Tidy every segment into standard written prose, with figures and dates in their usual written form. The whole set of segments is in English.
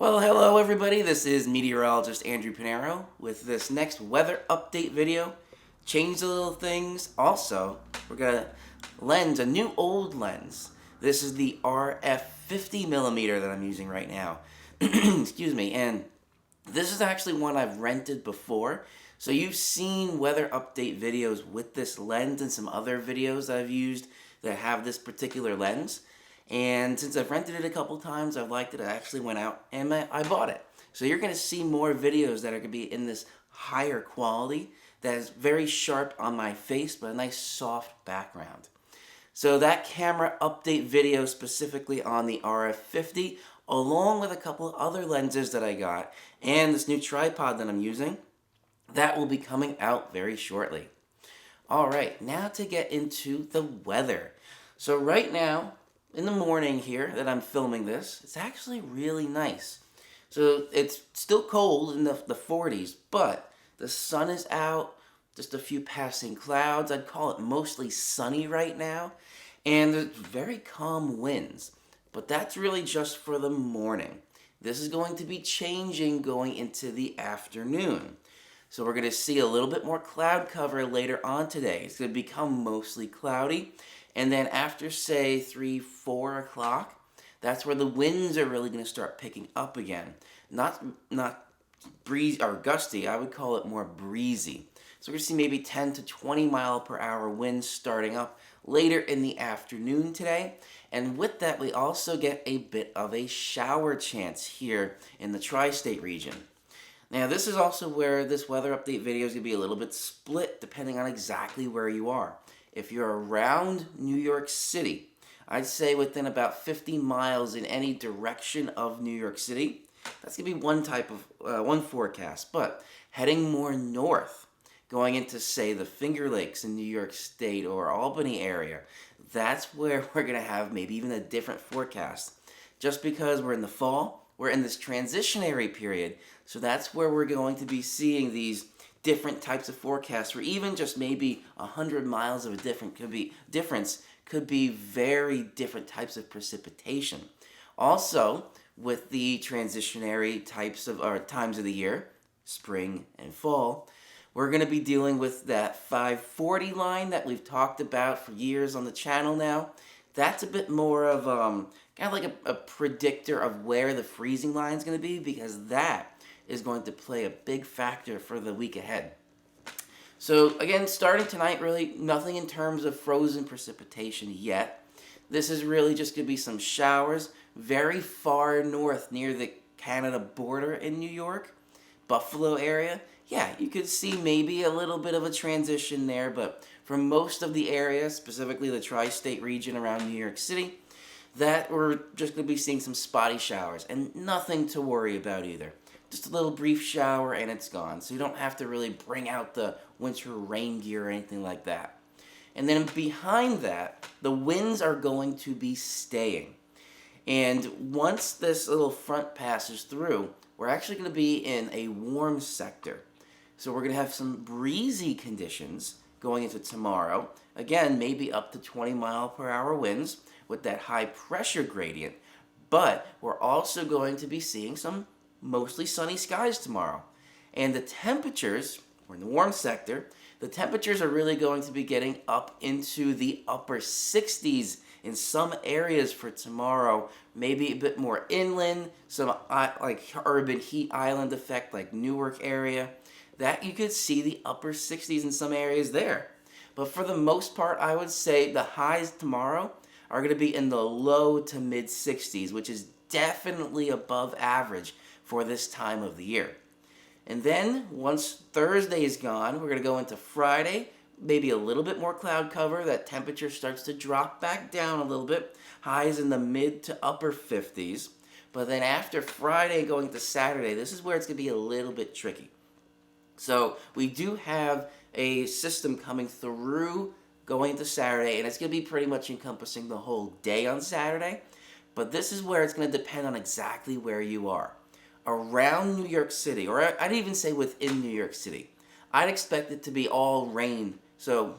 Well, hello everybody. This is meteorologist Andrew Pinero with this next weather update video. Change a little things. Also, we're gonna lens a new old lens. This is the RF 50mm that I'm using right now. Excuse me. And this is actually one I've rented before. So you've seen weather update videos with this lens and some other videos that I've used that have this particular lens. And since I've rented it a couple times, I've liked it. I actually went out and I bought it. So you're going to see more videos that are going to be in this higher quality that is very sharp on my face, but a nice soft background. So that camera update video specifically on the RF50, along with a couple of other lenses that I got, and this new tripod that I'm using, that will be coming out very shortly. Alright, now to get into the weather. So right now, in the morning here that I'm filming this, it's actually really nice. So it's still cold in the 40s, but the sun is out, just a few passing clouds. I'd call it mostly sunny right now, and there's very calm winds. But that's really just for the morning. This is going to be changing going into the afternoon. So we're going to see a little bit more cloud cover later on today. It's going to become mostly cloudy. And then after, say, 3, 4 o'clock, that's where the winds are really going to start picking up again. Not breeze or gusty, I would call it more breezy. So we're going to see maybe 10 to 20 mile per hour winds starting up later in the afternoon today. And with that, we also get a bit of a shower chance here in the tri-state region. Now, this is also where this weather update video is going to be a little bit split depending on exactly where you are. If you're around New York City, I'd say within about 50 miles in any direction of New York City, that's going to be one type of, one forecast. But heading more north, going into, say, the Finger Lakes in New York State or Albany area, that's where we're going to have maybe even a different forecast. Just because we're in the fall, we're in this transitionary period, so that's where we're going to be seeing these different types of forecasts, or even just maybe 100 miles of a difference could be very different types of precipitation. Also, with the transitionary types of times of the year, spring and fall, we're going to be dealing with that 540 line that we've talked about for years on the channel now. That's a bit more of kind of like a predictor of where the freezing line is going to be, because that is going to play a big factor for the week ahead. So again, starting tonight, really nothing in terms of frozen precipitation yet. This is really just going to be some showers very far north near the Canada border in New York, Buffalo area. Yeah, you could see maybe a little bit of a transition there, but for most of the area, specifically the tri-state region around New York City, that we're just going to be seeing some spotty showers, and nothing to worry about either. Just a little brief shower and it's gone. So you don't have to really bring out the winter rain gear or anything like that. And then behind that, the winds are going to be staying. And once this little front passes through, we're actually going to be in a warm sector. So we're going to have some breezy conditions going into tomorrow. Again, maybe up to 20 mile per hour winds with that high pressure gradient. But we're also going to be seeing some mostly sunny skies tomorrow. And the temperatures, we're in the warm sector, the temperatures are really going to be getting up into the upper 60s in some areas for tomorrow. Maybe a bit more inland, some like urban heat island effect like Newark area. That you could see the upper 60s in some areas there. But for the most part, I would say the highs tomorrow are going to be in the low to mid 60s, which is definitely above average for this time of the year. And then once Thursday is gone, we're going to go into Friday, maybe a little bit more cloud cover. That temperature starts to drop back down a little bit, highs in the mid to upper 50s. But then after Friday going to Saturday, this is where it's going to be a little bit tricky. So we do have a system coming through going into Saturday, and it's going to be pretty much encompassing the whole day on Saturday. But this is where it's going to depend on exactly where you are. Around New York City, or I'd even say within New York City, I'd expect it to be all rain. So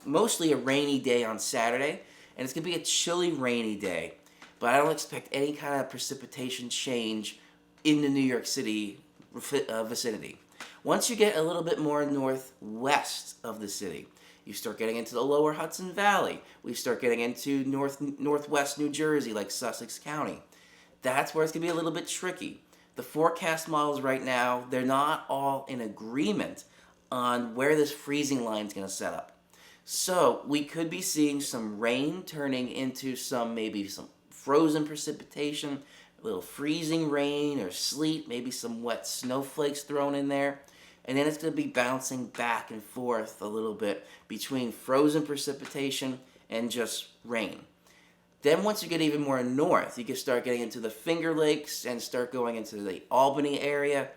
mostly a rainy day on Saturday, and it's going to be a chilly, rainy day. But I don't expect any kind of precipitation change in the New York City vicinity. Once you get a little bit more northwest of the city, you start getting into the lower Hudson Valley. We start getting into northwest New Jersey, like Sussex County. That's where it's going to be a little bit tricky. The forecast models right now, they're not all in agreement on where this freezing line is going to set up. So we could be seeing some rain turning into maybe some frozen precipitation, a little freezing rain or sleet, maybe some wet snowflakes thrown in there. And then it's going to be bouncing back and forth a little bit between frozen precipitation and just rain. Then once you get even more north, you can start getting into the Finger Lakes and start going into the Albany area.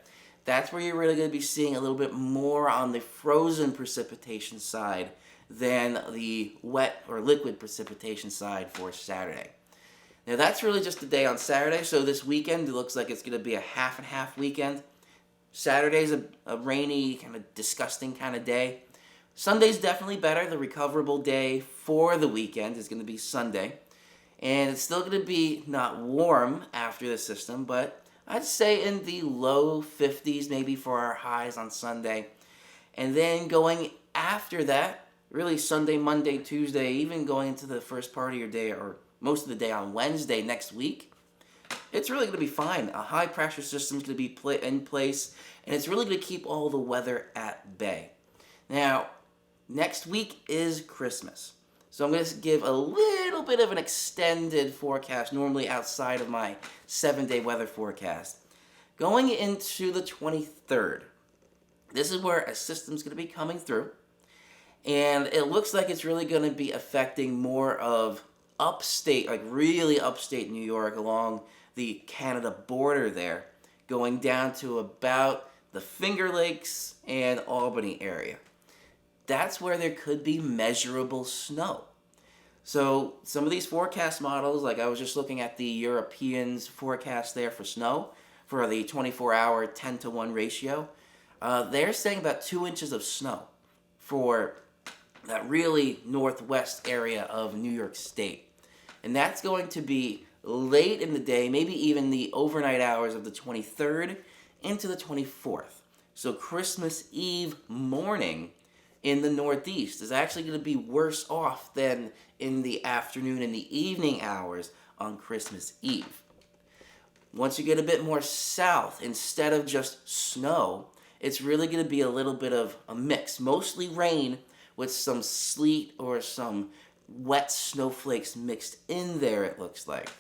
That's where you're really going to be seeing a little bit more on the frozen precipitation side than the wet or liquid precipitation side for Saturday. Now that's really just the day on Saturday, so this weekend it looks like it's going to be a half and half weekend. Saturday's a rainy, kind of disgusting kind of day. Sunday's definitely better. The recoverable day for the weekend is going to be Sunday. And it's still going to be not warm after the system, but I'd say in the low 50s maybe for our highs on Sunday. And then going after that, really Sunday, Monday, Tuesday, even going into the first part of your day or most of the day on Wednesday next week, it's really going to be fine. A high pressure system is going to be in place, and it's really going to keep all the weather at bay. Now, next week is Christmas. So I'm going to give a little bit of an extended forecast, normally outside of my 7-day weather forecast. Going into the 23rd, this is where a system's going to be coming through. And it looks like it's really going to be affecting more of upstate, like really upstate New York along the Canada border there, going down to about the Finger Lakes and Albany area. That's where there could be measurable snow. So some of these forecast models, like I was just looking at the Europeans forecast there for snow, for the 24-hour 10-to-1 ratio, they're saying about 2 inches of snow for that really northwest area of New York State. And that's going to be late in the day, maybe even the overnight hours of the 23rd into the 24th. So Christmas Eve morning in the Northeast is actually going to be worse off than in the afternoon and the evening hours on Christmas Eve. Once you get a bit more south, instead of just snow, it's really going to be a little bit of a mix. Mostly rain with some sleet or some wet snowflakes mixed in there, it looks like.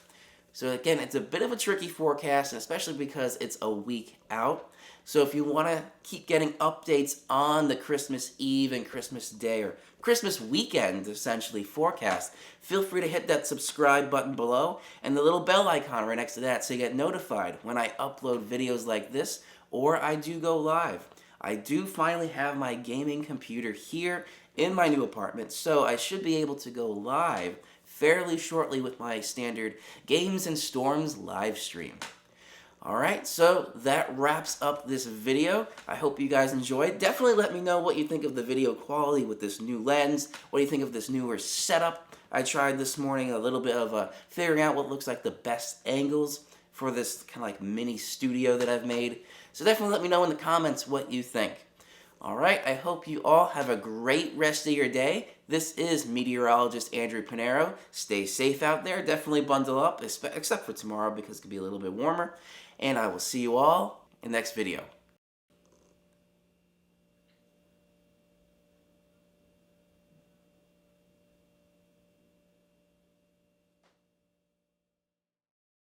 So again, it's a bit of a tricky forecast, especially because it's a week out. So if you want to keep getting updates on the Christmas Eve and Christmas Day or Christmas weekend, essentially, forecast, feel free to hit that subscribe button below and the little bell icon right next to that so you get notified when I upload videos like this or I do go live. I do finally have my gaming computer here in my new apartment, so I should be able to go live fairly shortly with my standard Games and Storms live stream. Alright, so that wraps up this video. I hope you guys enjoyed. Definitely let me know what you think of the video quality with this new lens. What do you think of this newer setup? I tried this morning a little bit of figuring out what looks like the best angles for this kind of like mini studio that I've made. So definitely let me know in the comments what you think. Alright, I hope you all have a great rest of your day. This is meteorologist Andrew Pinero. Stay safe out there. Definitely bundle up, except for tomorrow because it could be a little bit warmer. And I will see you all in the next video.